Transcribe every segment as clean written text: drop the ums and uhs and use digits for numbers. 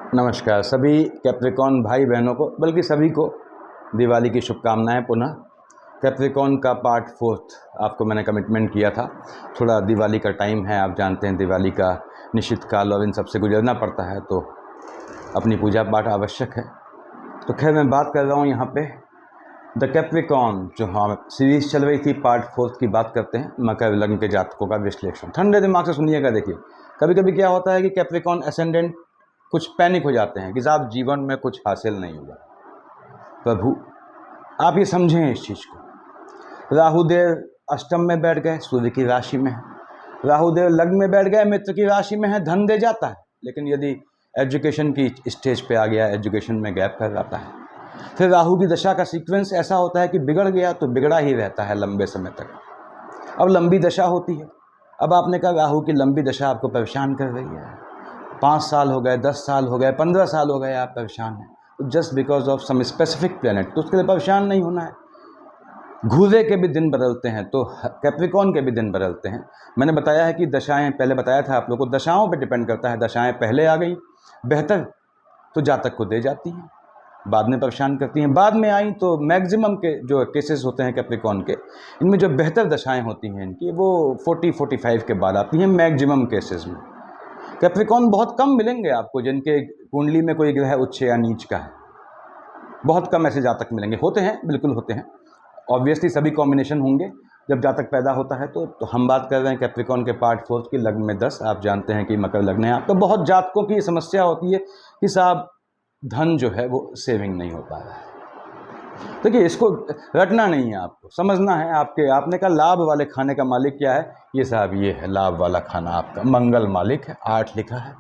नमस्कार सभी कैप्रिकॉन भाई बहनों को, बल्कि सभी को दिवाली की शुभकामनाएं। पुनः कैप्रिकॉन का पार्ट 4 आपको मैंने कमिटमेंट किया था। थोड़ा दिवाली का टाइम है, आप जानते हैं दिवाली का निश्चित काल और इन सबसे गुजरना पड़ता है, तो अपनी पूजा पाठ आवश्यक है। तो खैर मैं बात कर रहा हूँ यहाँ पे द कैप्रिकॉन, जो हम सीरीज़ चल रही थी पार्ट 4 की बात करते हैं, मकर लग्न के जातकों का विश्लेषण। ठंडे दिमाग से सुनिएगा। देखिए, कभी कभी क्या होता है कि कैप्रिकॉन असेंडेंट कुछ पैनिक हो जाते हैं कि साहब जीवन में कुछ हासिल नहीं हुआ। प्रभु आप ये समझें इस चीज़ को। राहुदेव अष्टम में बैठ गए, सूर्य की राशि में है। राहुदेव लग्न में बैठ गए, मित्र की राशि में है, धन दे जाता है। लेकिन यदि एजुकेशन की स्टेज पे आ गया, एजुकेशन में गैप कर जाता है। फिर राहु की दशा का सीक्वेंस ऐसा होता है कि बिगड़ गया तो बिगड़ा ही रहता है लंबे समय तक। अब लंबी दशा होती है। अब आपने कहा राहु की लंबी दशा आपको परेशान कर रही है, 5 साल हो गए, 10 साल हो गए, 15 साल हो गए, आप परेशान हैं just because of some specific planet, तो उसके लिए परेशान नहीं होना है। घूरे के भी दिन बदलते हैं तो कैप्रिकॉन के भी दिन बदलते हैं। मैंने बताया है कि दशाएं, पहले बताया था आप लोगों को, दशाओं पे डिपेंड करता है। दशाएं पहले आ गई बेहतर तो जातक को दे जाती हैं, बाद में परेशान करती हैं। बाद में आई तो मैक्सिमम के जो केसेस होते हैं कैप्रिकॉन के, इनमें जो बेहतर दशाएं होती हैं इनकी, वो 40-45 के बाद आती हैं मैक्सिमम केसेस में। कैप्रिकॉन बहुत कम मिलेंगे आपको जिनके कुंडली में कोई ग्रह उच्च या नीच का है। बहुत कम ऐसे जातक मिलेंगे। होते हैं, बिल्कुल होते हैं, ऑब्वियसली सभी कॉम्बिनेशन होंगे जब जातक पैदा होता है। तो हम बात कर रहे हैं कैप्रिकॉन के पार्ट 4 की। लग्न में 10, आप जानते हैं कि मकर लग्न है आपका। तो बहुत जातकों की समस्या होती है कि साहब धन जो है वो सेविंग नहीं हो पा रहा है। देखिए, इसको रटना नहीं है, आपको समझना है। आपने कहा लाभ वाले खाने का मालिक क्या है, ये साहब ये है लाभ वाला खाना आपका, मंगल मालिक है, 8 लिखा है।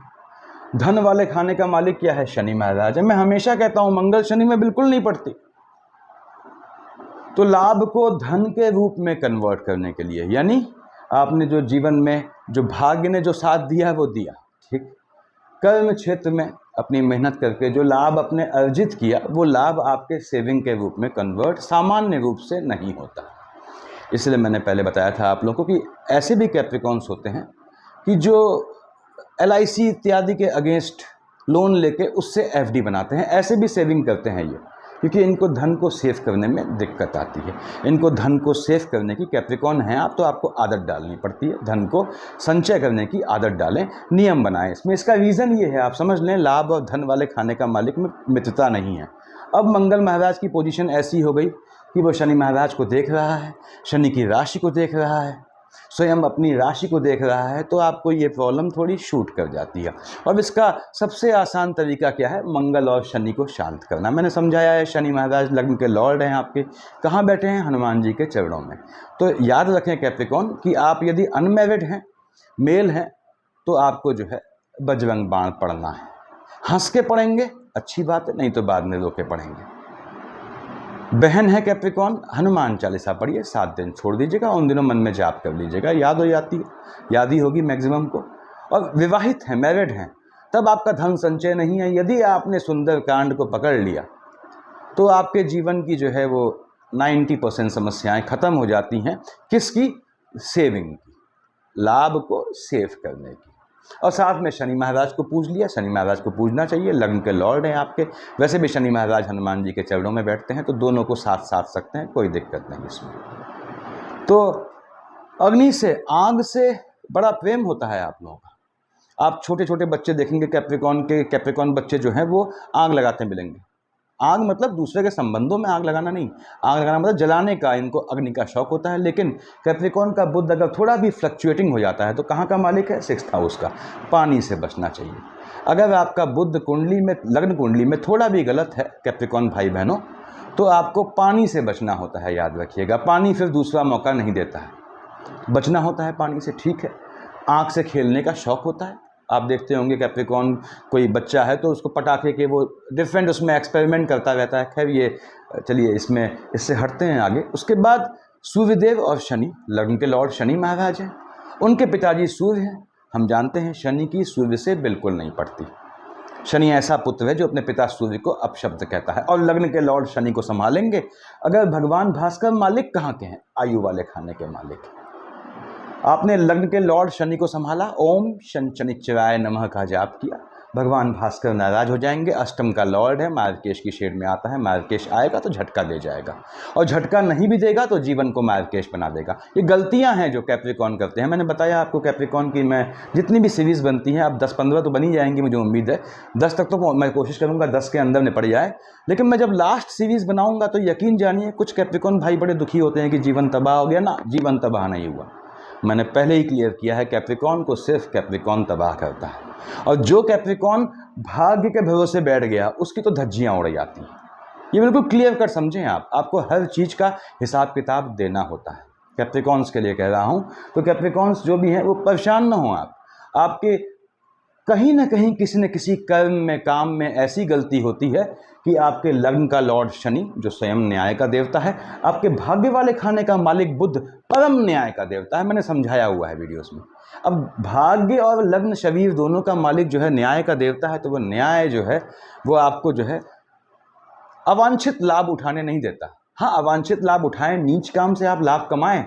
धन वाले खाने का मालिक क्या है, शनि महाराज है। मैं हमेशा कहता हूं मंगल शनि में बिल्कुल नहीं पड़ती। तो लाभ को धन के रूप में कन्वर्ट करने के लिए, यानी आपने जो जीवन में जो भाग्य ने जो साथ दिया है वो दिया, ठीक। कर्म क्षेत्र में अपनी मेहनत करके जो लाभ अपने अर्जित किया, वो लाभ आपके सेविंग के रूप में कन्वर्ट सामान्य रूप से नहीं होता। इसलिए मैंने पहले बताया था आप लोगों को कि ऐसे भी कैप्रिकॉन्स होते हैं कि जो LIC इत्यादि के अगेंस्ट लोन लेके उससे FD बनाते हैं। ऐसे भी सेविंग करते हैं ये, क्योंकि इनको धन को सेव करने में दिक्कत आती है। इनको धन को सेव करने की, कैप्रिकॉन हैं आप तो आपको आदत डालनी पड़ती है, धन को संचय करने की आदत डालें, नियम बनाएं इसमें। इसका रीज़न ये है, आप समझ लें, लाभ और धन वाले खाने का मालिक में मित्रता नहीं है। अब मंगल महाराज की पोजीशन ऐसी हो गई कि वो शनि महाराज को देख रहा है, शनि की राशि को देख रहा है, स्वयं अपनी राशि को देख रहा है, तो आपको ये प्रॉब्लम थोड़ी शूट कर जाती है। और इसका सबसे आसान तरीका क्या है, मंगल और शनि को शांत करना। मैंने समझाया है, शनि महाराज लग्न के लॉर्ड हैं आपके, कहाँ बैठे हैं, हनुमान जी के चरणों में। तो याद रखें कैप्रिकॉन कि आप यदि अनमैरिड हैं, मेल हैं, तो आपको जो है बजरंग बाण पढ़ना है। हंस के पढ़ेंगे अच्छी बात है, नहीं तो बाद में रो के पढ़ेंगे। बहन है कैप्रिकॉन, हनुमान चालीसा पढ़िए, 7 दिन छोड़ दीजिएगा, उन दिनों मन में जाप कर लीजिएगा, याद हो जाती है, याद ही होगी मैक्सिमम को। और विवाहित हैं, मैरिड हैं, तब आपका धन संचय नहीं है। यदि आपने सुंदर कांड को पकड़ लिया तो आपके जीवन की जो है वो 90% समस्याएं खत्म हो जाती हैं। किसकी? सेविंग की, लाभ को सेव करने की। और साथ में शनि महाराज को पूज लिया, शनि महाराज को पूजना चाहिए, लग्न के लॉर्ड हैं आपके। वैसे भी शनि महाराज हनुमान जी के चरणों में बैठते हैं, तो दोनों को साथ साथ सकते हैं, कोई दिक्कत नहीं इसमें। तो अग्नि से, आग से बड़ा प्रेम होता है आप लोगों का। आप छोटे छोटे बच्चे देखेंगे कैप्रिकॉन बच्चे जो हैं वो आग लगाते मिलेंगे। आग मतलब दूसरे के संबंधों में आग लगाना नहीं, आग लगाना मतलब जलाने का, इनको अग्नि का शौक होता है। लेकिन कैप्रिकॉन का बुध अगर थोड़ा भी फ्लक्चुएटिंग हो जाता है तो कहाँ का मालिक है? 6th हाउस का। पानी से बचना चाहिए। अगर आपका बुध कुंडली में, लग्न कुंडली में थोड़ा भी गलत है कैप्रिकॉन भाई बहनों, तो आपको पानी से बचना होता है, याद रखिएगा। पानी फिर दूसरा मौका नहीं देता है, बचना होता है पानी से, ठीक है। आँख से खेलने का शौक होता है। आप देखते होंगे कैप्रिकॉन, कोई बच्चा है तो उसको पटाखे के वो डिफरेंट उसमें एक्सपेरिमेंट करता रहता है। खैर ये चलिए इससे हटते हैं आगे। उसके बाद सूर्यदेव और शनि, लग्न के लॉर्ड शनि महाराज हैं, उनके पिताजी सूर्य हैं। हम जानते हैं शनि की सूर्य से बिल्कुल नहीं पड़ती। शनि ऐसा पुत्र है जो अपने पिता सूर्य को अपशब्द कहता है। और लग्न के लॉर्ड शनि को संभालेंगे अगर भगवान भास्कर मालिक कहाँ के हैं? आयु वाले खाने के मालिक। आपने लग्न के लॉर्ड शनि को संभाला, ओम शनिश्चराय नमः का जाप किया, भगवान भास्कर नाराज हो जाएंगे। अष्टम का लॉर्ड है, मार्केश की शेड में आता है, मार्केश आएगा तो झटका दे जाएगा, और झटका नहीं भी देगा तो जीवन को मार्केश बना देगा। ये गलतियां हैं जो कैप्रिकॉर्न करते हैं। मैंने बताया आपको कैप्रिकॉर्न की मैं जितनी भी सीरीज़ बनती हैं, अब 10-15 तो बनी जाएंगी, मुझे उम्मीद है 10 तक तो मैं कोशिश करूँगा 10 के अंदर निपट जाए। लेकिन मैं जब लास्ट सीरीज़ बनाऊँगा तो यकीन जानिए कुछ कैप्रिकॉर्न भाई बड़े दुखी होते हैं कि जीवन तबाह हो गया ना। जीवन तबाह नहीं हुआ, मैंने पहले ही क्लियर किया है, कैप्रिकॉर्न को सिर्फ कैप्रिकॉर्न तबाह करता है। और जो कैप्रिकॉर्न भाग्य के भरोसे बैठ गया उसकी तो धज्जियां उड़ जाती हैं। ये बिल्कुल क्लियर कर समझें आप, आपको हर चीज़ का हिसाब किताब देना होता है। कैप्रिकॉर्न्स के लिए कह रहा हूँ, तो कैप्रिकॉर्न्स जो भी हैं वो परेशान ना हो आप। आपके कहीं ना कहीं किसी न किसी कर्म में, काम में ऐसी गलती होती है कि आपके लग्न का लॉर्ड शनि जो स्वयं न्याय का देवता है, आपके भाग्य वाले खाने का मालिक बुध परम न्याय का देवता है, मैंने समझाया हुआ है वीडियोस में। अब भाग्य और लग्न शरीर दोनों का मालिक जो है न्याय का देवता है, तो वो न्याय जो है वो आपको जो है अवांछित लाभ उठाने नहीं देता। हाँ, अवांछित लाभ उठाएं, नीच काम से आप लाभ कमाएं,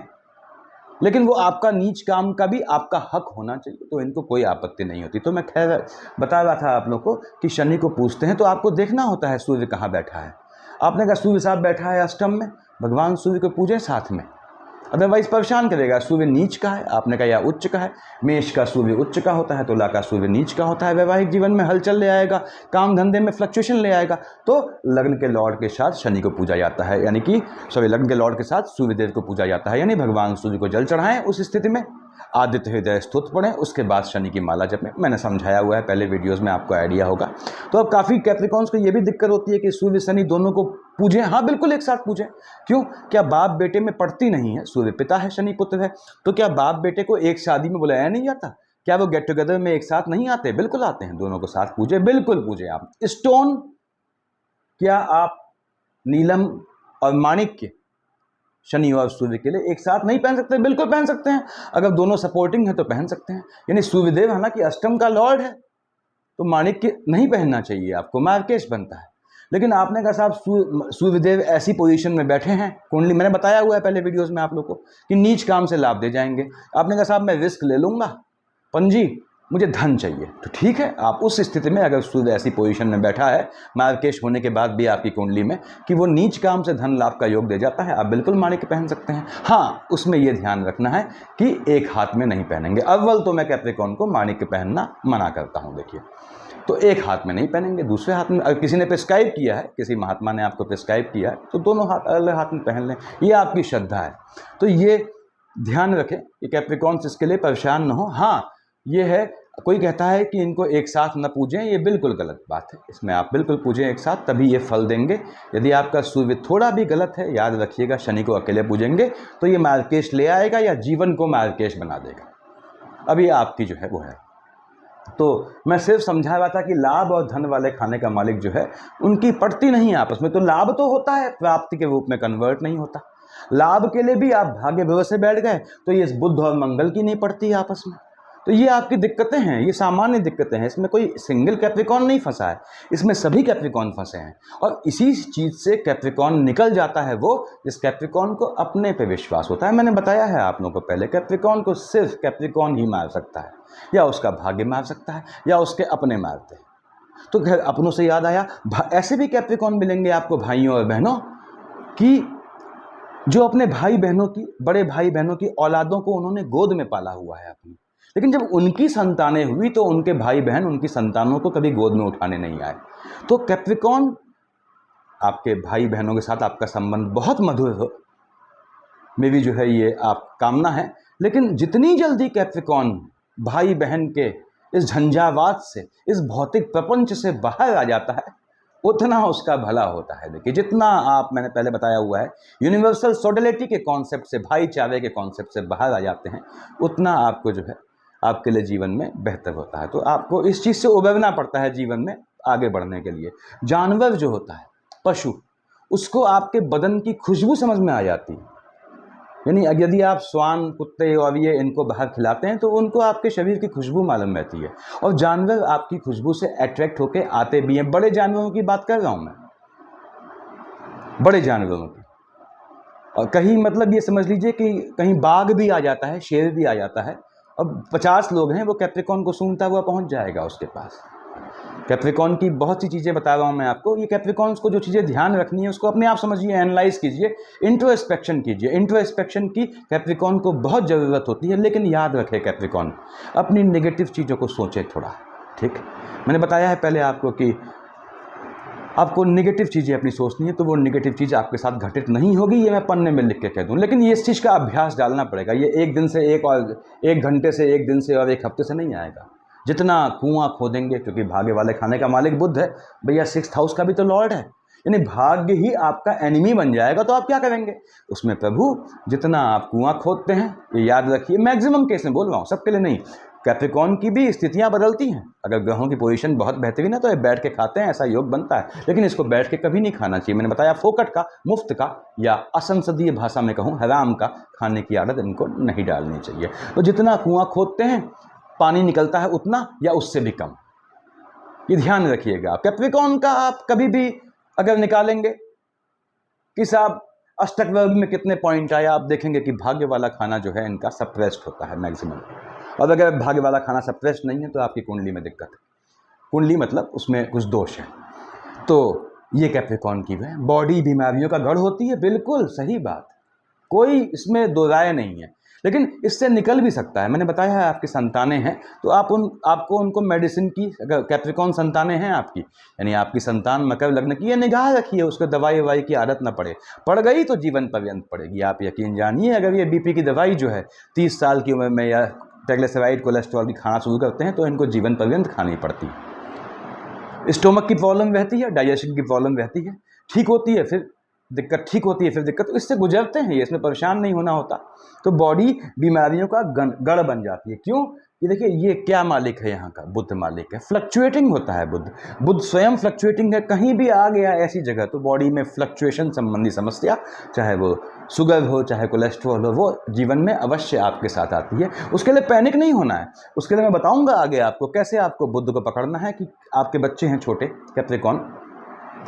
लेकिन वो आपका नीच काम का भी आपका हक होना चाहिए, तो इनको कोई आपत्ति नहीं होती। तो मैं खैर बता रहा था आप लोग को कि शनि को पूजते हैं तो आपको देखना होता है सूर्य कहाँ बैठा है। आपने कहा सूर्य साहब बैठा है अष्टम में, भगवान सूर्य को पूजें साथ में, अदरवाइज परेशान करेगा। सूर्य नीच का है, आपने कहा या उच्च का है, मेष का सूर्य उच्च का होता है, तुला का सूर्य नीच का होता है, वैवाहिक जीवन में हलचल ले आएगा, काम धंधे में फ्लक्चुएशन ले आएगा। तो लग्न के लॉर्ड के साथ शनि को पूजा जाता है, यानी कि लग्न के लॉर्ड के साथ सूर्यदेव को पूजा जाता है, यानी भगवान सूर्य को जल चढ़ाएं। उस स्थिति में आदित्य हृदय स्तुति पढ़ें, उसके बाद शनि की माला जपें। मैंने समझाया हुआ है पहले वीडियोस में, आपको आइडिया होगा। तो अब काफ़ी कैप्रिकॉर्न्स को ये भी दिक्कत होती है कि सूर्य शनि दोनों को पूजें। हाँ, बिल्कुल एक साथ पूजें। क्यों? क्या बाप बेटे में पड़ती नहीं है? सूर्य पिता है, शनि पुत्र है, तो क्या बाप बेटे को एक शादी में बुलाया नहीं जाता? क्या वो गेट टुगेदर में एक साथ नहीं आते? बिल्कुल आते हैं, दोनों को साथ पूजे, बिल्कुल पूजे आप। स्टोन, क्या आप नीलम और माणिक्य शनि और सूर्य के लिए एक साथ नहीं पहन सकते? बिल्कुल पहन सकते हैं, अगर दोनों सपोर्टिंग है तो पहन सकते हैं। यानी सूर्यदेव हालांकि अष्टम का लॉर्ड है, तो माणिक्य नहीं पहनना चाहिए आपको, मार्केश बनता है। लेकिन आपने कहा साहब सूर्यदेव ऐसी पोजीशन में बैठे हैं कुंडली, मैंने बताया हुआ है पहले वीडियोस में आप लोग को कि नीच काम से लाभ दे जाएंगे। आपने कहा साहब मैं रिस्क ले लूँगा, पंजी मुझे धन चाहिए, तो ठीक है, आप उस स्थिति में अगर सूर्य ऐसी पोजीशन में बैठा है मार्केश होने के बाद भी आपकी कुंडली में कि वो नीच काम से धन लाभ का योग दे जाता है, आप बिल्कुल माणिक्य पहन सकते हैं। हाँ, उसमें ये ध्यान रखना है कि एक हाथ में नहीं पहनेंगे। अव्वल तो मैं कैप्रिकॉर्न को माणिक्य पहनना मना करता हूँ, देखिए, तो एक हाथ में नहीं पहनेंगे, दूसरे हाथ में। अगर किसी ने प्रिस्क्राइब किया है, किसी महात्मा ने आपको प्रिस्क्राइब किया है, तो दोनों हाथ अलग हाथ में पहन लें, ये आपकी श्रद्धा है। तो ये ध्यान रखें कि कैप्रिकॉर्न्स इसके लिए परेशान न हो। हाँ, ये है, कोई कहता है कि इनको एक साथ न पूजें, ये बिल्कुल गलत बात है। इसमें आप बिल्कुल पूजें एक साथ, तभी ये फल देंगे। यदि आपका सूर्य थोड़ा भी गलत है, याद रखिएगा, शनि को अकेले पूजेंगे तो ये मार्केश ले आएगा या जीवन को मार्केश बना देगा। अब ये आपकी जो है वो है। तो मैं सिर्फ समझा रहा था कि लाभ और धन वाले खाने का मालिक जो है उनकी पड़ती नहीं आपस में। तो लाभ तो होता है, प्राप्ति के रूप में कन्वर्ट नहीं होता। लाभ के लिए भी आप भाग्य भरोसे बैठ गए तो ये बुध और मंगल की नहीं पड़ती आपस में। तो ये आपकी दिक्कतें हैं, ये सामान्य दिक्कतें हैं, इसमें कोई सिंगल कैप्रिकॉर्न नहीं फंसा है, इसमें सभी कैप्रिकॉर्न फंसे हैं। और इसी चीज़ से कैप्रिकॉर्न निकल जाता है वो जिस कैप्रिकॉर्न को अपने पे विश्वास होता है। मैंने बताया है आप लोगों को पहले, कैप्रिकॉर्न को सिर्फ कैप्रिकॉर्न ही मार सकता है, या उसका भाग्य मार सकता है, या उसके अपने मारते हैं। तो खैर, अपनों से याद आया, ऐसे भी कैप्रिकॉर्न मिलेंगे आपको भाइयों और बहनों कि जो अपने भाई बहनों की, बड़े भाई बहनों की औलादों को उन्होंने गोद में पाला हुआ है अपनी, लेकिन जब उनकी संतानें हुई तो उनके भाई बहन उनकी संतानों को कभी गोद में उठाने नहीं आए। तो कैप्रिकॉर्न, आपके भाई बहनों के साथ आपका संबंध बहुत मधुर हो, मेरी जो है ये आप कामना है। लेकिन जितनी जल्दी कैप्रिकॉर्न भाई बहन के इस झंझावात से, इस भौतिक प्रपंच से बाहर आ जाता है, उतना उसका भला होता है। देखिए, जितना आप, मैंने पहले बताया हुआ है, यूनिवर्सल सोडलिटी के कॉन्सेप्ट से, भाईचारे के कॉन्सेप्ट से बाहर आ जाते हैं, उतना आपको जो है आपके लिए जीवन में बेहतर होता है। तो आपको इस चीज़ से उबरना पड़ता है जीवन में आगे बढ़ने के लिए। जानवर जो होता है, पशु, उसको आपके बदन की खुशबू समझ में आ जाती है। यानी यदि आप श्वान, कुत्ते और ये इनको बाहर खिलाते हैं तो उनको आपके शरीर की खुशबू मालूम रहती है, और जानवर आपकी खुशबू से अट्रैक्ट होकर आते भी हैं। बड़े जानवरों की बात कर रहा हूँ मैं, बड़े जानवरों की। और कहीं मतलब ये समझ लीजिए कि कहीं बाघ भी आ जाता है, शेर भी आ जाता है, अब 50 लोग हैं, वो कैप्रिकॉर्न को सूंघता हुआ पहुंच जाएगा उसके पास। कैप्रिकॉन की बहुत सी चीज़ें बता रहा हूँ मैं आपको। ये कैप्रिकॉन्स को जो चीज़ें ध्यान रखनी है उसको अपने आप समझिए, एनालाइज कीजिए, इंट्रोस्पेक्शन कीजिए। इंट्रोस्पेक्शन की कैप्रिकॉन को बहुत ज़रूरत होती है, लेकिन याद रखे कैप्रिकॉन अपनी नेगेटिव चीज़ों को सोचे थोड़ा, ठीक। मैंने बताया है पहले आपको कि आपको नेगेटिव चीज़ें अपनी सोचनी है तो वो नेगेटिव चीज़ आपके साथ घटित नहीं होगी, ये मैं पन्ने में लिख के कह दूँ। लेकिन ये इस चीज़ का अभ्यास डालना पड़ेगा। ये एक दिन से एक घंटे से, एक दिन से और एक हफ्ते से नहीं आएगा। जितना कुआं खोदेंगे, क्योंकि भाग्य वाले खाने का मालिक बुध है भैया, 6th हाउस का भी तो लॉर्ड है, यानी भाग्य ही आपका एनिमी बन जाएगा तो आप क्या करेंगे उसमें। प्रभु जितना आप कुआं खोदते हैं, ये याद रखिए, मैक्सिमम केस में बोल रहा हूँ, सबके लिए नहीं। कैप्रिकॉन की भी स्थितियां बदलती हैं। अगर ग्रहों की पोजीशन बहुत बेहतरीन है तो ये बैठ के खाते हैं, ऐसा योग बनता है, लेकिन इसको बैठ के कभी नहीं खाना चाहिए। मैंने बताया फोकट का, मुफ्त का, या असंसदीय भाषा में कहूँ हराम का खाने की आदत इनको नहीं डालनी चाहिए। तो जितना कुआं खोदते हैं पानी निकलता है उतना या उससे भी कम, ये ध्यान रखिएगा। कैप्रिकॉन का आप कभी भी अगर निकालेंगे कि साहब अष्टक वर्ग में कितने पॉइंट आया, आप देखेंगे कि भाग्य वाला खाना जो है इनका सप्रेस्ड होता है मैक्सिमम। और अगर भाग्य वाला खाना सप्रेस्ड नहीं है तो आपकी कुंडली में दिक्कत है। कुंडली मतलब उसमें कुछ दोष है। तो ये कैप्रिकॉन की है, बॉडी बीमारियों का गढ़ होती है, बिल्कुल सही बात, कोई इसमें दो राय नहीं है। लेकिन इससे निकल भी सकता है। मैंने बताया है आपकी संतानें हैं तो आपको उनको मेडिसिन की, अगर कैप्रिकॉन संतानें हैं आपकी, यानी आपकी संतान मकर लग्न की, ये निगाह रखिए उसको दवाई ववाई की आदत ना पड़े। पड़ गई तो जीवन पर्यंत पड़ेगी। आप यकीन जानिए, अगर ये बीपी की दवाई जो है 30 साल की उम्र में या ट्राइग्लिसराइड कोलेस्ट्रॉल की खाना शुरू करते हैं तो इनको जीवन पर्यंत खानी पड़ती है। स्टोमक की प्रॉब्लम रहती है, डाइजेशन की प्रॉब्लम रहती है, ठीक होती है फिर दिक्कत, ठीक होती है फिर दिक्कत, तो इससे गुजरते हैं ये, इसमें परेशान नहीं होना होता। तो बॉडी बीमारियों का गढ़ बन जाती है। क्यों? ये देखिए, ये क्या मालिक है यहाँ का, बुध मालिक है। फ्लक्चुएटिंग होता है बुध, बुध स्वयं फ्लक्चुएटिंग है। कहीं भी आ गया ऐसी जगह तो बॉडी में फ्लक्चुएशन संबंधी समस्या, चाहे वो शुगर हो चाहे कोलेस्ट्रॉल हो, वो जीवन में अवश्य आपके साथ आती है। उसके लिए पैनिक नहीं होना है। उसके लिए मैं बताऊंगा आगे आपको कैसे आपको बुध को पकड़ना है। कि आपके बच्चे हैं छोटे कैप्रिकॉन,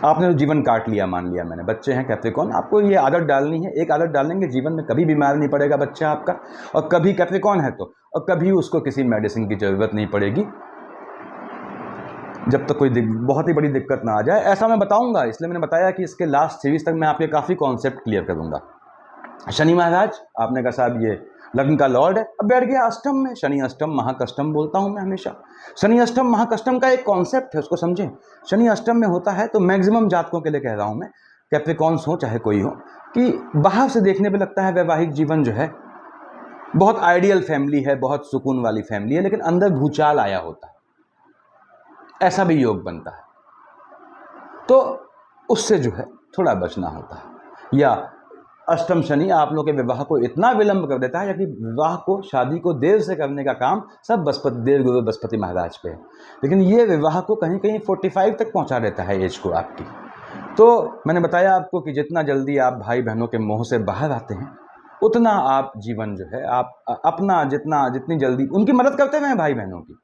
आपने तो जीवन काट लिया, मान लिया मैंने, बच्चे हैं कैप्रिकॉन, आपको ये आदत डालनी है। एक आदत डालेंगे जीवन में कभी बीमार नहीं पड़ेगा बच्चा आपका, और कभी कैप्रिकॉन है तो, और कभी उसको किसी मेडिसिन की ज़रूरत नहीं पड़ेगी जब तक कोई बहुत ही बड़ी दिक्कत ना आ जाए। ऐसा मैं बताऊंगा, इसलिए मैंने बताया कि इसके लास्ट सीरीज तक मैं आपके काफ़ी कॉन्सेप्ट क्लियर करूंगा। शनि महाराज, आपने कहा साहब ये लग्न का लॉर्ड है, अब बैठ गया अष्टम में। शनि अष्टम महाकष्टम बोलता हूं मैं हमेशा। शनि अष्टम महाकष्टम का एक कॉन्सेप्ट है, उसको समझें। शनि अष्टम में होता है तो मैक्सिमम जातकों के लिए कह रहा हूं मैं, कैप्रिकॉन्स हो चाहे कोई हो, कि बाहर से देखने पे लगता है वैवाहिक जीवन जो है बहुत आइडियल फैमिली है, बहुत सुकून वाली फैमिली है, लेकिन अंदर भूचाल आया होता है, ऐसा भी योग बनता है। तो उससे जो है थोड़ा बचना होता है। या अष्टम शनि आप लोग के विवाह को इतना विलंब कर देता है, या कि विवाह को, शादी को देर से करने का काम सब देव गुरु बृहस्पति महाराज पे है, लेकिन ये विवाह को कहीं कहीं 45 तक पहुंचा देता है एज को आपकी। तो मैंने बताया आपको कि जितना जल्दी आप भाई बहनों के मोह से बाहर आते हैं उतना आप जीवन जो है, आप अपना जितनी जल्दी उनकी मदद करते हैं भाई बहनों की,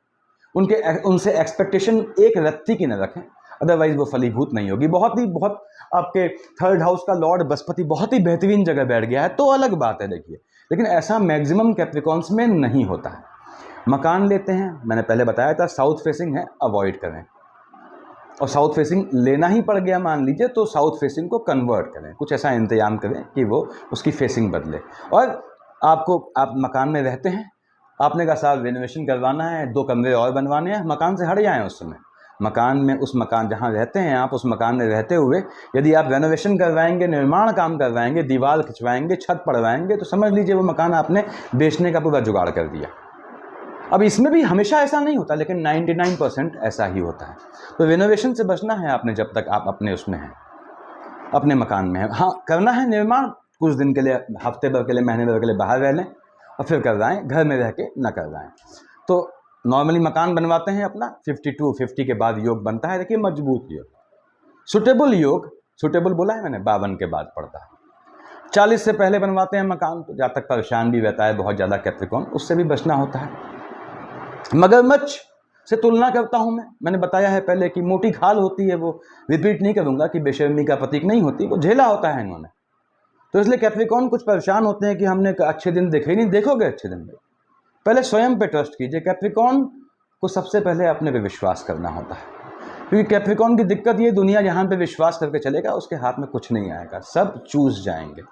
उनसे एक्सपेक्टेशन एक रत्ती की न रखें, अदरवाइज वो फलीभूत नहीं होगी। बहुत आपके 3rd हाउस का लॉर्ड बृहस्पति बहुत ही बेहतरीन जगह बैठ गया है तो अलग बात है, देखिए, लेकिन ऐसा मैक्सिमम कैप्रिकॉन्स में नहीं होता है। मकान लेते हैं, मैंने पहले बताया था साउथ फेसिंग है, अवॉइड करें। और साउथ फेसिंग लेना ही पड़ गया मान लीजिए तो साउथ फेसिंग को कन्वर्ट करें, कुछ ऐसा इंतजाम करें कि वो उसकी फेसिंग बदले। और आप मकान में रहते हैं, आपने कहा साहब रेनोवेशन करवाना है, 2 कमरे और बनवाने हैं, मकान से हट जाएं उस समय। मकान में, उस मकान जहाँ रहते हैं आप, उस मकान में रहते हुए यदि आप रेनोवेशन करवाएंगे, निर्माण काम करवाएंगे, दीवार खिंचवाएंगे, छत पड़वाएंगे, तो समझ लीजिए वो मकान आपने बेचने का पूरा जुगाड़ कर दिया। अब इसमें भी हमेशा ऐसा नहीं होता, लेकिन 99% ऐसा ही होता है। तो रेनोवेशन से बचना है आपने जब तक आप अपने उसमें हैं, अपने मकान में हैं। हाँ, करना है निर्माण, कुछ दिन के लिए, हफ्ते भर के लिए, महीने भर के लिए बाहर रह लें और फिर करवाएं, घर में रह के ना करवाएं। तो नॉर्मली मकान बनवाते हैं अपना, 52-50 के बाद योग बनता है। देखिए मजबूत योग, सुटेबल योग, सुटेबल बोला है मैंने, 52 के बाद पड़ता है। 40 से पहले बनवाते हैं मकान तो जहाँ तक परेशान भी रहता है बहुत ज़्यादा कैप्रिकॉन, उससे भी बचना होता है। मगरमच्छ से तुलना करता हूँ मैंने बताया है पहले कि मोटी खाल होती है, वो रिपीट नहीं करूँगा कि बेशर्मी का प्रतीक नहीं होती, वो झेला होता है इन्होंने। तो इसलिए कैप्रिकॉन कुछ परेशान होते हैं कि हमने अच्छे दिन देखे ही नहीं। देखोगे अच्छे दिन में, पहले स्वयं पे ट्रस्ट कीजिए। कैप्रिकॉन को सबसे पहले अपने पे विश्वास करना होता है। क्योंकि कैप्रिकॉर्न की दिक्कत ये, दुनिया जहाँ पे विश्वास करके चलेगा उसके हाथ में कुछ नहीं आएगा, सब चूस जाएंगे।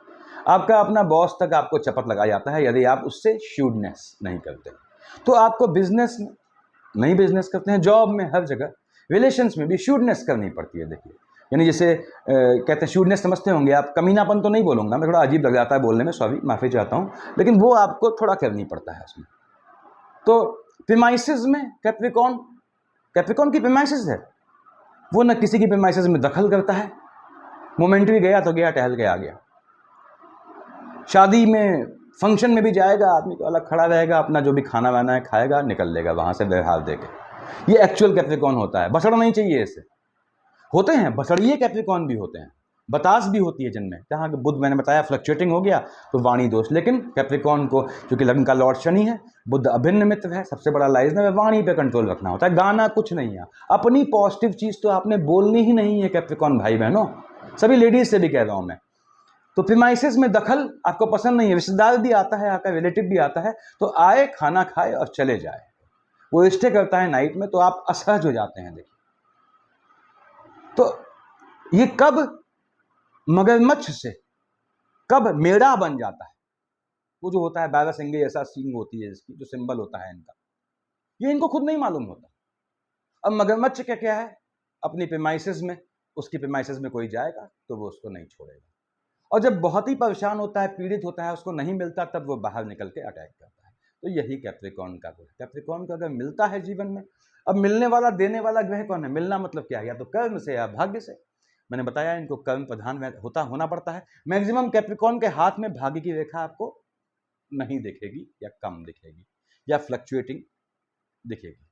आपका अपना बॉस तक आपको चपत लगा जाता है यदि आप उससे श्यूडनेस नहीं करते। तो आपको बिजनेस में नहीं, बिजनेस करते हैं, जॉब में, हर जगह, रिलेशंस में भी श्यूडनेस करनी पड़ती है। देखिए, यानी जैसे कहते हैं श्यूडनेस, समझते होंगे आप, कमीनापन तो नहीं बोलूँगा मैं, थोड़ा अजीब लग जाता है बोलने में, सॉरी, माफ़ी चाहता हूँ, लेकिन वो आपको थोड़ा करनी पड़ता है उसमें। तो प्रीमाइसेस में कैप्रिकॉर्न की प्रीमाइसेस है, वो न किसी की प्रीमाइसेस में दखल करता है, मोमेंट भी गया तो गया, टहल के आ गया। शादी में, फंक्शन में भी जाएगा आदमी तो अलग खड़ा रहेगा, अपना जो भी खाना वाना है खाएगा, निकल लेगा वहाँ से व्यवहार देके। ये एक्चुअल कैप्रिकॉर्न होता है। बसड़ नहीं चाहिए इसे। होते हैं बसड़िए कैप्रिकॉर्न भी होते हैं, बतास भी होती है जिनमें, जहाँ बुध मैंने बताया फ्लक्चुएटिंग हो गया तो वाणी दोष। लेकिन कैप्रिकॉर्न को, क्योंकि लग्न का लॉर्ड शनि है, बुध अभिन्न मित्र है, सबसे बड़ा लाइज है, वाणी पे कंट्रोल रखना होता है। गाना कुछ नहीं है, अपनी पॉजिटिव चीज़ तो आपने बोलनी ही नहीं है कैप्रिकॉर्न भाई बहनों, सभी लेडीज से भी कह रहा हूँ मैं। तो प्रीमाइसेस में दखल आपको पसंद नहीं है, रिश्तेदार भी आता है, आपका रिलेटिव भी आता है तो आए, खाना खाए और चले जाए, वो स्टे करता है नाइट में, तो आप असहज हो जाते हैं। देखिए, तो ये कब मगरमच्छ से कब मेढ़ा बन जाता है, वो जो होता है 12 सिंगे ऐसा सींग होती है जिसकी, जो सिंबल होता है इनका, ये इनको खुद नहीं मालूम होता। अब मगरमच्छ क्या क्या है, अपनी प्रीमाइसेस में, उसकी प्रीमाइसेस में कोई जाएगा तो वो उसको नहीं छोड़ेगा, और जब बहुत ही परेशान होता है, पीड़ित होता है, उसको नहीं मिलता, तब वो बाहर निकल के अटैक करता है। तो यही कैप्रिकॉर्न का गुण। कैप्रिकॉर्न को अगर मिलता है जीवन में, अब मिलने वाला, देने वाला ग्रह कौन है? मिलना मतलब क्या है? या तो कर्म से या भाग्य से। मैंने बताया इनको कर्म प्रधान होना पड़ता है। मैक्सिमम कैप्रिकॉर्न के हाथ में भाग्य की रेखा आपको नहीं दिखेगी, या कम दिखेगी, या फ्लक्चुएटिंग दिखेगी,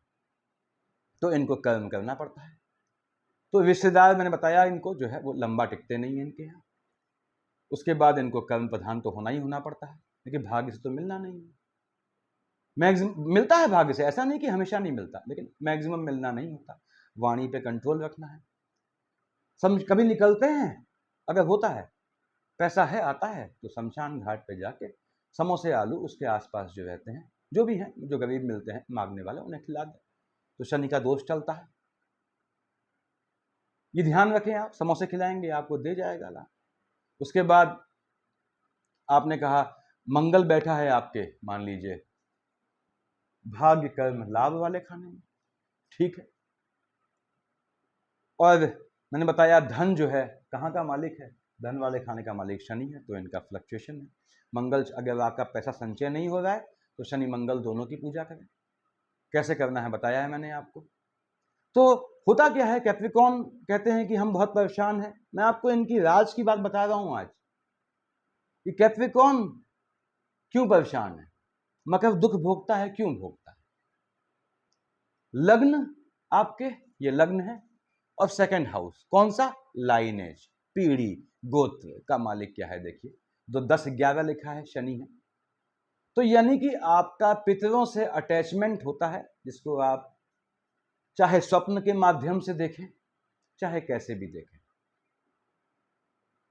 तो इनको कर्म करना पड़ता है। तो रिश्तेदार मैंने बताया इनको जो है वो लंबा टिकते नहीं है इनके यहाँ। उसके बाद इनको कर्म प्रधान तो होना ही होना पड़ता है, लेकिन भाग्य से तो मिलना नहीं है। मैक्सिमम मिलता है भाग्य से, ऐसा नहीं कि हमेशा नहीं मिलता, लेकिन मैक्सिमम मिलना नहीं होता। वाणी पे कंट्रोल रखना है। समझ कभी निकलते हैं, अगर होता है, पैसा है, आता है, तो शमशान घाट पे जाके समोसे आलू उसके आसपास जो रहते हैं, जो भी हैं, जो गरीब मिलते हैं मांगने वाले, उन्हें खिला दे, तो शनि का दोष चलता है। ये ध्यान रखें, आप समोसे खिलाएंगे आपको दे जाएगा लाभ। उसके बाद आपने कहा मंगल बैठा है आपके, मान लीजिए भाग्य कर्म लाभ वाले खाने में, ठीक है। और मैंने बताया धन जो है कहाँ का मालिक है? धन वाले खाने का मालिक शनि है, तो इनका फ्लक्चुएशन है। मंगल, अगर आपका पैसा संचय नहीं हो रहा है तो शनि मंगल दोनों की पूजा करें। कैसे करना है बताया है मैंने आपको। तो होता क्या है, कैप्रिकॉर्न कहते हैं कि हम बहुत परेशान हैं। मैं आपको इनकी राज की बात बता रहा हूं आज, कि कैप्रिकॉर्न क्यों परेशान है, मकर दुख भोगता है, क्यों भोगता है? लग्न आपके, ये लग्न है, और सेकंड हाउस कौन सा? लाइनेज, पीढ़ी, गोत्र का मालिक क्या है? देखिए, तो 10-11 लिखा है, शनि है। तो यानी कि आपका पितरों से अटैचमेंट होता है, जिसको आप चाहे स्वप्न के माध्यम से देखें, चाहे कैसे भी देखें।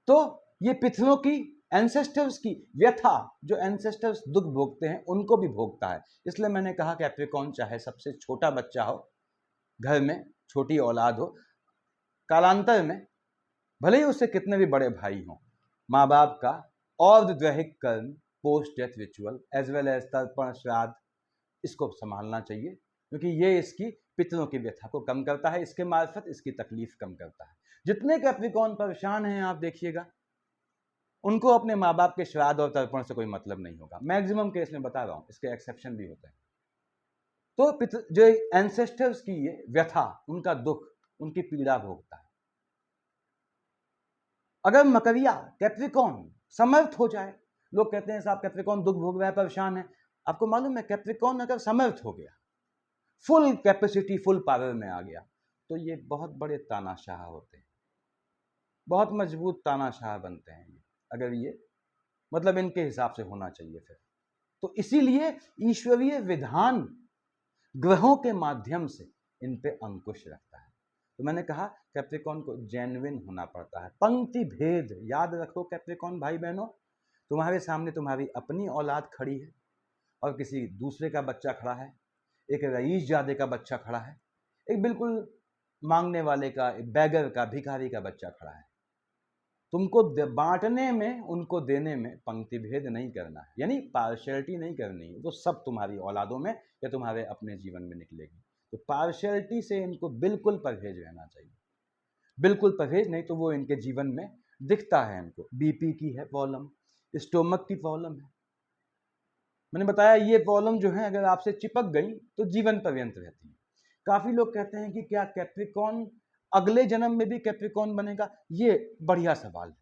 तो ये पितरों की, एंसेस्टर्स की व्यथा, जो एंसेस्टर्स दुख भोगते हैं, उनको भी भोगता है। इसलिए मैंने कहा कैप्रिकॉर्न चाहे सबसे छोटा बच्चा हो, घर में छोटी औलाद हो, कालांतर में भले ही उससे कितने भी बड़े भाई हों, माँ बाप का और दैहिक कर्म, post death ritual as well as तर्पण, श्राद्ध, इसको संभालना चाहिए, क्योंकि ये इसकी पितरों की व्यथा को कम करता है, इसके मार्फत इसकी तकलीफ कम करता है। जितने कैप्रिकॉर्न परेशान हैं आप देखिएगा, उनको अपने माँ बाप के श्राद्ध और तर्पण से कोई मतलब नहीं होगा। मैक्सिमम केस में बता रहा हूँ, इसके एक्सेप्शन भी होते हैं। तो जो एंसेस्टर्स की ये व्यथा, उनका दुख, उनकी पीड़ा भोगता है। अगर मकरिया कैप्रिकॉर्न समर्थ हो जाए, लोग कहते हैं साहब कैप्रिकॉर्न दुख भोग रहा है, परेशान है, आपको मालूम है कैप्रिकॉर्न अगर समर्थ हो गया, फुल कैपेसिटी, फुल पावर में आ गया, तो ये बहुत बड़े तानाशाह होते हैं, बहुत मजबूत तानाशाह बनते हैं ये, अगर ये मतलब इनके हिसाब से होना चाहिए फिर। तो इसीलिए ईश्वरीय विधान ग्रहों के माध्यम से इन पे अंकुश रखता है। तो मैंने कहा कैप्रिकॉर्न को जेन्युइन होना पड़ता है। पंक्ति भेद याद रखो कैप्रिकॉर्न भाई बहनों, तुम्हारे सामने तुम्हारी अपनी औलाद खड़ी है और किसी दूसरे का बच्चा खड़ा है, एक रईस जादे का बच्चा खड़ा है, एक बिल्कुल मांगने वाले का, बैगर का, भिखारी का बच्चा खड़ा है, तुमको बांटने में, उनको देने में पंक्ति भेद नहीं करना है, यानी पार्शियलिटी नहीं करनी है। वो सब तुम्हारी औलादों में या तुम्हारे अपने जीवन में निकलेगी। तो पार्शियलिटी से इनको बिल्कुल परहेज रहना चाहिए, बिल्कुल परहेज, नहीं तो वो इनके जीवन में दिखता है। इनको बीपी की है प्रॉब्लम, स्टोमक की प्रॉब्लम है। मैंने बताया ये प्रॉब्लम जो है अगर आपसे चिपक गई तो जीवन पर्यंत रहती है। काफी लोग कहते हैं कि क्या कैप्रिकॉर्न अगले जन्म में भी कैप्रिकॉर्न बनेगा? ये बढ़िया सवाल है।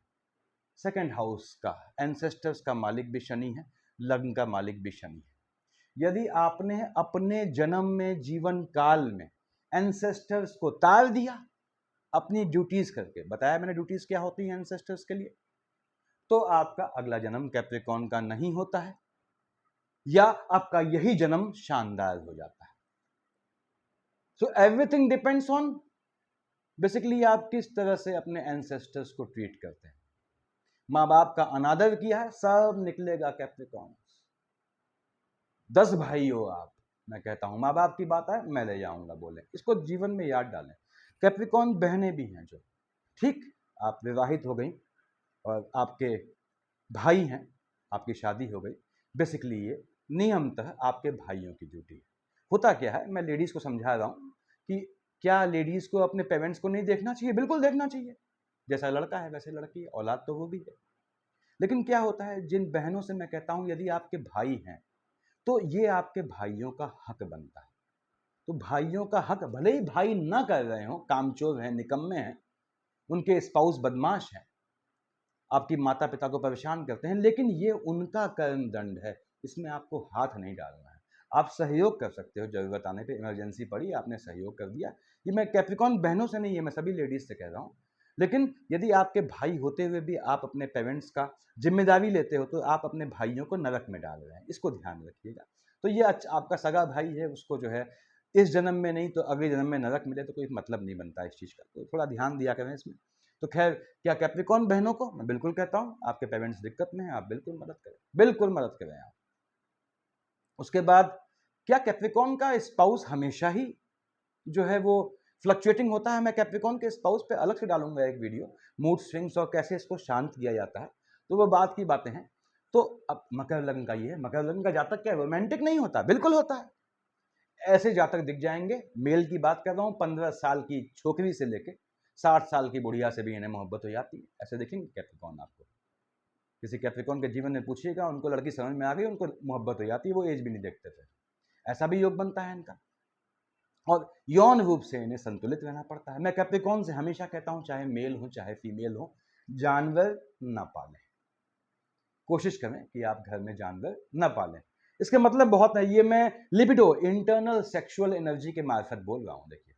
सेकंड हाउस का, एंसेस्टर्स का मालिक भी शनि है, लग्न का मालिक भी शनि है। यदि आपने अपने जन्म में, जीवन काल में एंसेस्टर्स को तार दिया अपनी ड्यूटीज करके, बताया मैंने ड्यूटीज क्या होती है एंसेस्टर्स के लिए, तो आपका अगला जन्म कैप्रिकॉर्न का नहीं होता है, या आपका यही जन्म शानदार हो जाता है। So everything depends on basically आप किस तरह से अपने एंसेस्टर्स को ट्रीट करते हैं। माँ बाप का अनादर किया है, सब निकलेगा कैप्रिकॉर्न। 10 भाई हो आप, मैं कहता हूं माँ बाप की बात है, मैं ले जाऊंगा बोले, इसको जीवन में याद डालें। कैप्रिकॉर्न बहनें भी हैं जो, ठीक, आप विवाहित हो गई और आपके भाई हैं, आपकी शादी हो गई, बेसिकली ये नियमतः आपके भाइयों की ड्यूटी है। होता क्या है, मैं लेडीज को समझा रहा हूं कि क्या लेडीज को अपने पेरेंट्स को नहीं देखना चाहिए? बिल्कुल देखना चाहिए, जैसा लड़का है वैसे लड़की है, औलाद तो वो भी है। लेकिन क्या होता है, जिन बहनों से मैं कहता हूं यदि आपके भाई हैं तो ये आपके भाइयों का हक बनता है। तो भाइयों का हक, भले ही भाई ना कर रहे हो, कामचोर हैं, निकम्मे हैं, उनके स्पाउस बदमाश हैं, आपकी माता पिता को परेशान करते हैं, लेकिन ये उनका कर्म दंड है, इसमें आपको हाथ नहीं डालना है। आप सहयोग कर सकते हो, जरूरत आने पे, इमरजेंसी पड़ी आपने सहयोग कर दिया। ये मैं कैप्रिकॉर्न बहनों से नहीं है, मैं सभी लेडीज से कह रहा हूँ। लेकिन यदि आपके भाई होते हुए भी आप अपने पेरेंट्स का जिम्मेदारी लेते हो तो आप अपने भाइयों को नरक में डाल रहे हैं, इसको ध्यान रखिएगा। तो ये आपका सगा भाई है, उसको जो है इस जन्म में नहीं तो अगले जन्म में नरक मिले तो कोई मतलब नहीं बनता इस चीज़ का, तो थोड़ा ध्यान दिया करें इसमें। तो खैर, क्या कैप्रिकॉर्न बहनों को मैं बिल्कुल कहता हूँ, आपके पेरेंट्स दिक्कत में हैं, आप बिल्कुल मदद करें, बिल्कुल मदद करें आप। उसके बाद, क्या कैप्रिकॉर्न का स्पाउस हमेशा ही जो है वो फ्लक्चुएटिंग होता है? मैं कैप्रिकॉर्न के स्पाउस पे अलग से डालूंगा एक वीडियो, मूड स्विंग्स और कैसे इसको शांत किया जाता है, तो वो बात की बातें हैं। तो अब मकर लग्न का ये है, मकर लग्न का जातक क्या रोमांटिक नहीं होता? बिल्कुल होता है। ऐसे जातक दिख जाएंगे, मेल की बात कर रहा हूँ, 15 साल की छोकरी से लेके 60 साल की बुढ़िया से भी इन्हें मोहब्बत हो जाती है। ऐसे देखेंगे कैप्रिकॉर्न आपको, किसी कैप्रिकॉर्न के जीवन में पूछिएगा, उनको लड़की समझ में आ गई, उनको मोहब्बत हो जाती है, वो एज भी नहीं देखते थे। ऐसा भी योग बनता है इनका, और यौन रूप से इन्हें संतुलित रहना पड़ता है। मैं कैप्रिकॉर्न से हमेशा कहता हूं, चाहे मेल हो चाहे फीमेल हो, जानवर न पालें। कोशिश करें कि आप घर में जानवर न पालें। इसके मतलब बहुत है, ये मैं लिबिडो, इंटरनल सेक्सुअल एनर्जी के मार्फत बोल रहा हूं। देखिए,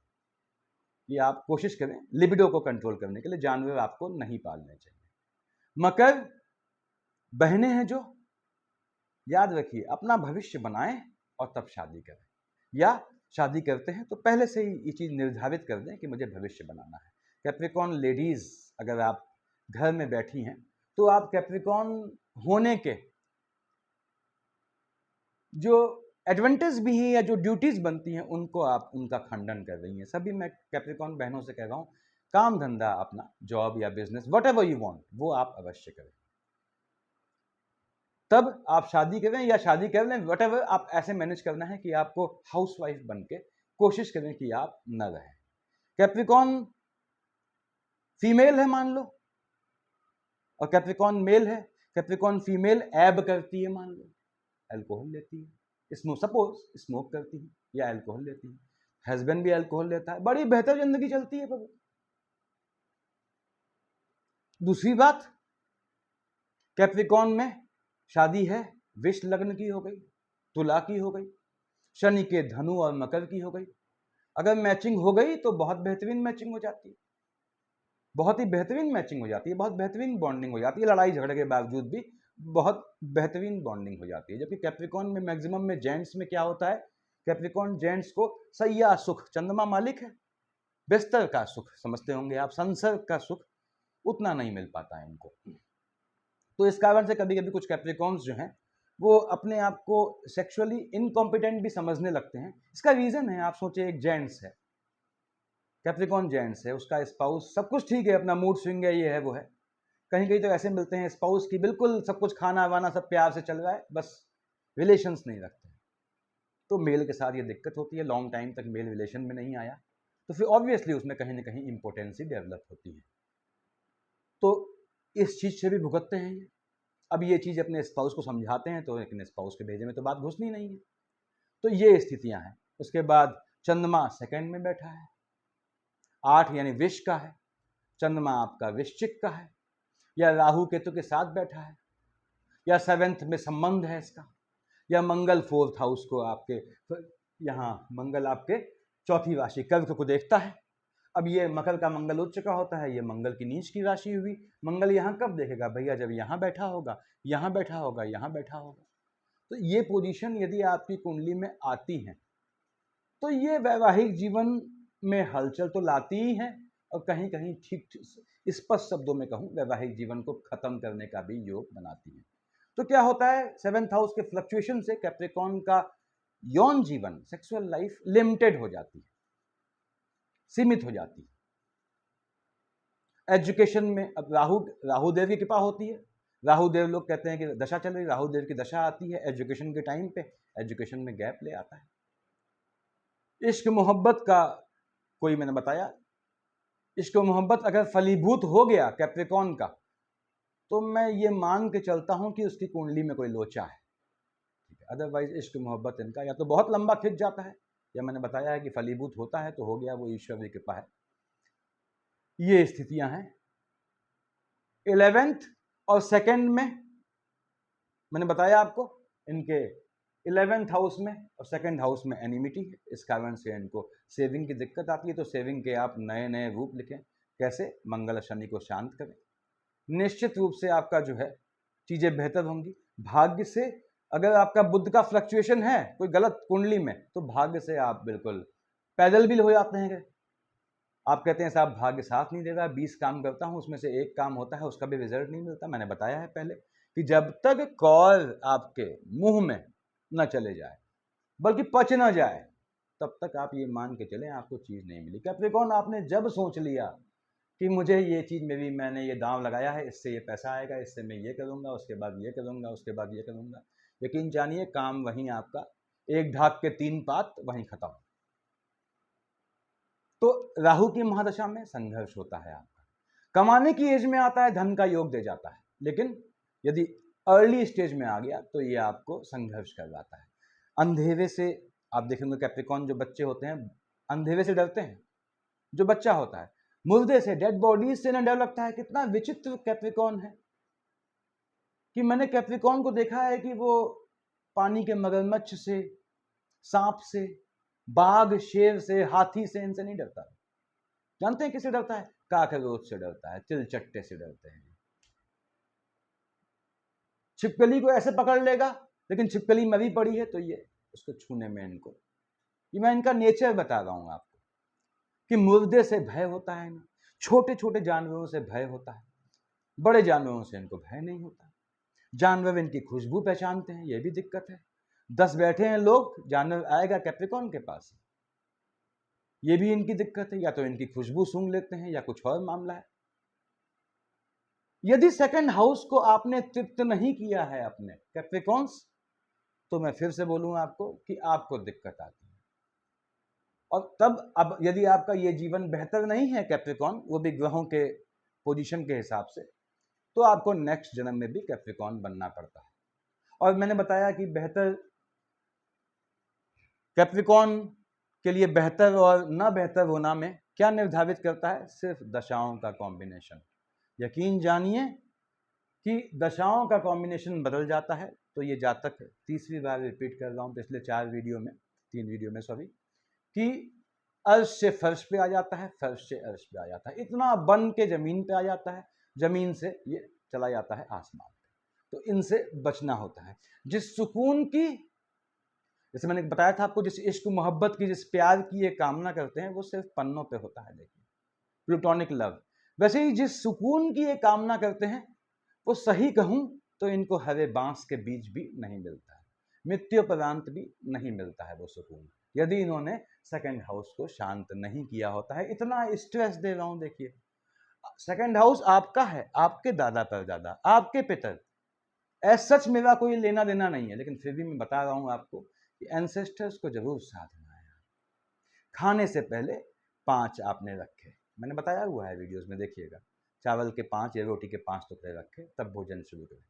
ये आप कोशिश करें लिबिडो को कंट्रोल करने के लिए, जानवर आपको नहीं पालने चाहिए। मकर बहनें हैं जो, याद रखिए, अपना भविष्य बनाएं और तब शादी करें, या शादी करते हैं तो पहले से ही ये चीज़ निर्धारित कर दें कि मुझे भविष्य बनाना है। कैप्रिकॉर्न लेडीज, अगर आप घर में बैठी हैं तो आप कैप्रिकॉर्न होने के जो एडवांटेज भी हैं या जो ड्यूटीज बनती हैं उनको आप उनका खंडन कर रही हैं। सभी मैं कैप्रिकॉर्न बहनों से कह रहा हूं, काम धंधा अपना, जॉब या business, what ever you want, वो आप अवश्य करें। तब आप शादी करें या शादी कर लें, वट एवर, आप ऐसे मैनेज करना है कि आपको हाउसवाइफ बन के कोशिश करें कि आप न रहें। कैप्रिकॉर्न फीमेल है मान लो, और कैप्रिकॉर्न मेल है। कैप्रिकॉर्न फीमेल एब करती है मान लो, अल्कोहल लेती है, सपोज स्मोक करती है या अल्कोहल लेती है, हस्बैंड भी अल्कोहल लेता है, बड़ी बेहतर जिंदगी चलती है बाबू। दूसरी बात, कैप्रिकॉर्न में शादी है, विष लग्न की हो गई, तुला की हो गई, शनि के धनु और मकर की हो गई। अगर मैचिंग हो गई तो बहुत बेहतरीन मैचिंग हो जाती है, बहुत ही बेहतरीन मैचिंग हो जाती है, बहुत बेहतरीन बॉन्डिंग हो जाती है, लड़ाई झगड़े के बावजूद भी बहुत बेहतरीन बॉन्डिंग हो जाती है। जबकि कैप्रिकॉर्न में मैक्सिमम में जेंट्स में क्या होता है, कैप्रिकॉर्न जेंट्स को सैया सुख, चंद्रमा मालिक है, बिस्तर का सुख समझते होंगे आप, संसर्ग का सुख उतना नहीं मिल पाता है इनको। तो इस कारण से कभी कभी कुछ कैप्रिकॉर्न्स जो हैं वो अपने आप को सेक्सुअली इनकॉम्पिटेंट भी समझने लगते हैं। इसका रीजन है, आप सोचिए, एक जेंट्स है, कैप्रिकॉन जेंट्स है, उसका स्पाउस सब कुछ ठीक है, अपना मूड स्विंग है, ये है वो है। कहीं कहीं तो ऐसे मिलते हैं स्पाउस की बिल्कुल सब कुछ खाना वाना सब प्यार से चल रहा है, बस रिलेशंस नहीं रखते। तो मेल के साथ ये दिक्कत होती है, लॉन्ग टाइम तक मेल रिलेशन में नहीं आया तो फिर ऑब्वियसली उसमें कहीं ना कहीं इंपोर्टेंसी डेवलप होती है। तो इस चीज़ से भी भुगतते हैं ये। अब ये चीज़ अपने स्पाउस को समझाते हैं तो लेकिन स्पाउस के भेजे में तो बात घुसनी नहीं है। तो ये स्थितियां हैं। उसके बाद चंद्रमा सेकंड में बैठा है, 8 यानी विष का है, चंद्रमा आपका वृश्चिक का है, या राहु केतु के साथ बैठा है, या 7th में संबंध है इसका, या मंगल 4th हाउस को आपके यहाँ मंगल आपके चौथी राशि कर्क को देखता है। अब ये मकर का मंगल उच्च का होता है, ये मंगल की नीच की राशि हुई। मंगल यहाँ कब देखेगा भैया? जब यहाँ बैठा होगा, यहाँ बैठा होगा, यहाँ बैठा होगा। तो ये पोजीशन यदि आपकी कुंडली में आती है तो ये वैवाहिक जीवन में हलचल तो लाती ही है और कहीं कहीं ठीक स्पष्ट शब्दों में कहूँ वैवाहिक जीवन को खत्म करने का भी योग बनाती है। तो क्या होता है, 7th हाउस के फ्लक्चुएशन से कैप्रिकॉन का यौन जीवन, सेक्सुअल लाइफ लिमिटेड हो जाती है, सीमित हो जाती है। एजुकेशन में अब राहुदेव की कृपा होती है। राहुदेव लोग कहते हैं कि दशा चल रही, राहुदेव की दशा आती है एजुकेशन के टाइम पे, एजुकेशन में गैप ले आता है। इश्क मोहब्बत का कोई मैंने बताया, इश्क मोहब्बत अगर फलीभूत हो गया कैप्रिकॉन का तो मैं ये मान के चलता हूं कि उसकी कुंडली में कोई लोचा है, ठीक है। अदरवाइज इश्क मोहब्बत इनका या तो बहुत लंबा खिंच जाता है या मैंने बताया है कि फलीभूत होता है तो हो गया, वो ईश्वर की कृपा है। ये स्थितियां हैं। 11th और 2nd में मैंने बताया आपको, इनके 11th हाउस में और 2nd हाउस में एनिमिटी है, इस कारण से इनको सेविंग की दिक्कत आती है। तो सेविंग के आप नए नए रूप लिखें, कैसे मंगल शनि को शांत करें। निश्चित रूप से आपका जो है चीज़ें बेहतर होंगी। भाग्य से अगर आपका बुध का फ्लक्चुएशन है कोई गलत कुंडली में तो भाग्य से आप बिल्कुल पैदल भी हो जाते हैं। आप कहते हैं साहब भाग्य साथ नहीं दे रहा, 20 काम करता हूं उसमें से एक काम होता है उसका भी रिजल्ट नहीं मिलता। मैंने बताया है पहले कि जब तक कॉल आपके मुंह में न चले जाए बल्कि पच न जाए तब तक आप ये मान के चलें आपको चीज़ नहीं मिली। कैप्रिकॉन आपने जब सोच लिया कि मुझे ये चीज़ में भी मैंने ये दांव लगाया है, इससे ये पैसा आएगा, इससे मैं ये करूँगा, उसके बाद ये करूँगा, उसके बाद ये करूँगा, यकीन जानिए काम वहीं आपका एक ढाक के 3 पात वहीं खत्म। तो राहु की महादशा में संघर्ष होता है आपका, कमाने की एज में आता है, धन का योग दे जाता है, लेकिन यदि अर्ली स्टेज में आ गया तो ये आपको संघर्ष करवाता है। अंधेरे से आप देखेंगे कैप्रिकॉन जो बच्चे होते हैं अंधेरे से डरते हैं। जो बच्चा होता है मुर्दे से, डेड बॉडीज से न डर लगता है। कितना विचित्र कैप्रिकॉन है कि मैंने कैप्रिकॉन को देखा है कि वो पानी के मगरमच्छ से, सांप से, बाघ, शेर से, हाथी से, इनसे नहीं डरता। जानते हैं किससे डरता है? काकरोच से डरता है, तिलचट्टे से डरते हैं। छिपकली को ऐसे पकड़ लेगा, लेकिन छिपकली मरी पड़ी है तो ये उसको छूने में इनको, ये मैं इनका नेचर बता रहा हूं आपको कि मुर्दे से भय होता है ना, छोटे छोटे जानवरों से भय होता है, बड़े जानवरों से इनको भय नहीं होता। जानवर इनकी खुशबू पहचानते हैं, ये भी दिक्कत है। 10 बैठे हैं लोग, जानवर आएगा कैप्रिकॉन के पास, ये भी इनकी दिक्कत है। या तो इनकी खुशबू सूंघ लेते हैं या कुछ और मामला है। यदि 2nd हाउस को आपने तृप्त नहीं किया है अपने कैप्रिकॉन्स, तो मैं फिर से बोलूंगा आपको कि आपको दिक्कत आती है। और तब अब यदि आपका ये जीवन बेहतर नहीं है कैप्रिकॉन, वो भी ग्रहों के पोजीशन के हिसाब से, तो आपको नेक्स्ट जन्म में भी कैप्रिकॉन बनना पड़ता है। और मैंने बताया कि बेहतर कैप्रिकॉन के लिए बेहतर और न बेहतर होना में क्या निर्धारित करता है? सिर्फ दशाओं का कॉम्बिनेशन। यकीन जानिए कि दशाओं का कॉम्बिनेशन बदल जाता है। तो ये जातक तीसरी बार रिपीट कर रहा हूँ पिछले 3 वीडियो में सॉरी, कि अर्श से फर्श पे आ जाता है, फर्श से अर्श पे आ जाता है, इतना बन के जमीन पे आ जाता है, जमीन से ये चला जाता है आसमान पे। तो इनसे बचना होता है। जिस सुकून की, जैसे मैंने बताया था आपको, जिस इश्क मोहब्बत की, जिस प्यार की ये कामना करते हैं वो सिर्फ पन्नों पे होता है, देखिए प्लूटोनिक लव। वैसे ही जिस सुकून की ये कामना करते हैं वो सही कहूं तो इनको हरे बांस के बीच भी नहीं मिलता है, मृत्युपरांत भी नहीं मिलता है वो सुकून, यदि इन्होंने सेकंड हाउस को शांत नहीं किया होता है। इतना स्ट्रेस दे रहा हूं, देखिए सेकंड हाउस आपका है, आपके दादा परदादा, आपके पितर, एज सच मेरा कोई लेना देना नहीं है, लेकिन फिर भी मैं बता रहा हूं आपको कि एंसेस्टर्स को जरूर साधना है। खाने से पहले 5 आपने रखे, मैंने बताया हुआ है वीडियोस में, देखिएगा, चावल के 5 या रोटी के 5 टुकड़े रखे, तब भोजन शुरू करें।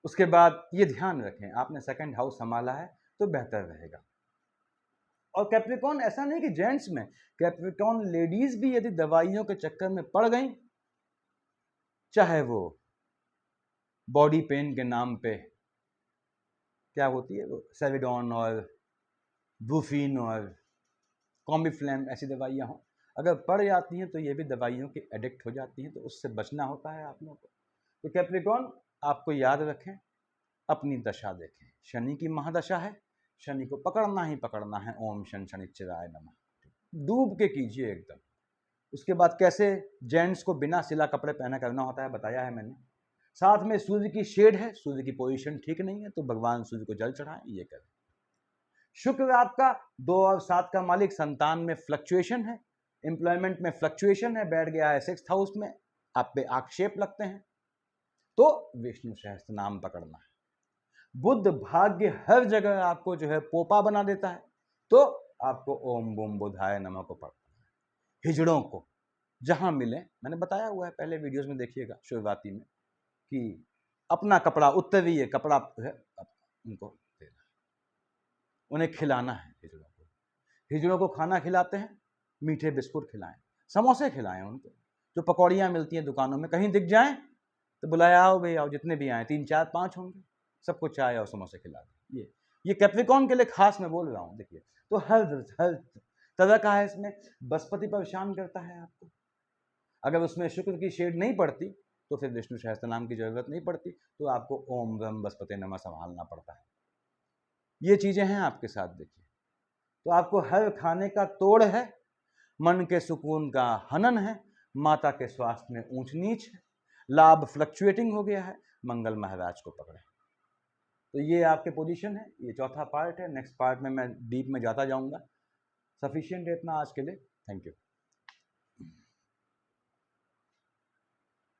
उसके बाद ये ध्यान रखें, आपने सेकंड हाउस संभाला है तो बेहतर रहेगा। और कैप्रिकॉर्न ऐसा नहीं कि जेंट्स में, कैप्रिकॉर्न लेडीज भी यदि दवाइयों के चक्कर में पड़ गई, चाहे वो बॉडी पेन के नाम पे क्या होती है वो सेविडॉन और ब्रूफिन और कॉम्बिफ्लैम, ऐसी दवाइयाँ हों, अगर पड़ जाती हैं तो ये भी दवाइयों की एडिक्ट हो जाती हैं, तो उससे बचना होता है आप लोगों को। तो कैप्रिकॉर्न आपको याद रखें, अपनी दशा देखें, शनि की महादशा है, शनि को पकड़ना ही पकड़ना है। ओम शन शनिश्चराय नमः, डूब के कीजिए एकदम। उसके बाद कैसे जेंट्स को बिना सिला कपड़े पहना करना होता है बताया है मैंने। साथ में सूर्य की शेड है, सूर्य की पोजीशन ठीक नहीं है तो भगवान सूर्य को जल चढ़ाएं, ये करें। शुक्र आपका 2 और 7 का मालिक, संतान में फ्लक्चुएशन है, एम्प्लॉयमेंट में फ्लक्चुएशन है, बैठ गया है 6th हाउस में, आप पे आक्षेप लगते हैं, तो विष्णु सहस्त्र नाम पकड़ना है। बुध भाग्य हर जगह आपको जो है पोपा बना देता है, तो आपको ओम बूम बुधाय नमः को पढ़ना है। हिजड़ों को जहां मिले, मैंने बताया हुआ है पहले वीडियोस में, देखिएगा शुरुआती में, कि अपना कपड़ा, उत्तरीय कपड़ा है उनको देना, उन्हें खिलाना है। हिजड़ों को खाना खिलाते हैं, मीठे बिस्कुट खिलाएं, समोसे खिलाएं उनको, जो पकौड़ियाँ मिलती हैं दुकानों में, कहीं दिख जाएं तो बुलाया, आओ भाई आओ, जितने भी आए 3 4 5 होंगे, सबको चाय और समोसे खिला दें। ये कैप्रिकॉर्न के लिए खास मैं बोल रहा हूँ। देखिए, तो हर तरह का है इसमें। बृहस्पति परेशान करता है आपको, अगर उसमें शुक्र की शेड नहीं पड़ती तो फिर विष्णु सहस्त्र नाम की जरूरत नहीं पड़ती, तो आपको ओम ब्रह्म बृहस्पति नमः संभालना पड़ता है। ये चीजें हैं आपके साथ। देखिए, तो आपको हर खाने का तोड़ है, मन के सुकून का हनन है, माता के स्वास्थ्य में ऊंच नीच है, लाभ फ्लक्चुएटिंग हो गया है, मंगल महाराज को पकड़े। तो ये आपके पोजीशन है, ये चौथा पार्ट है। नेक्स्ट पार्ट में मैं डीप में जाता जाऊंगा। सफिशिएंट है इतना आज के लिए। Thank you.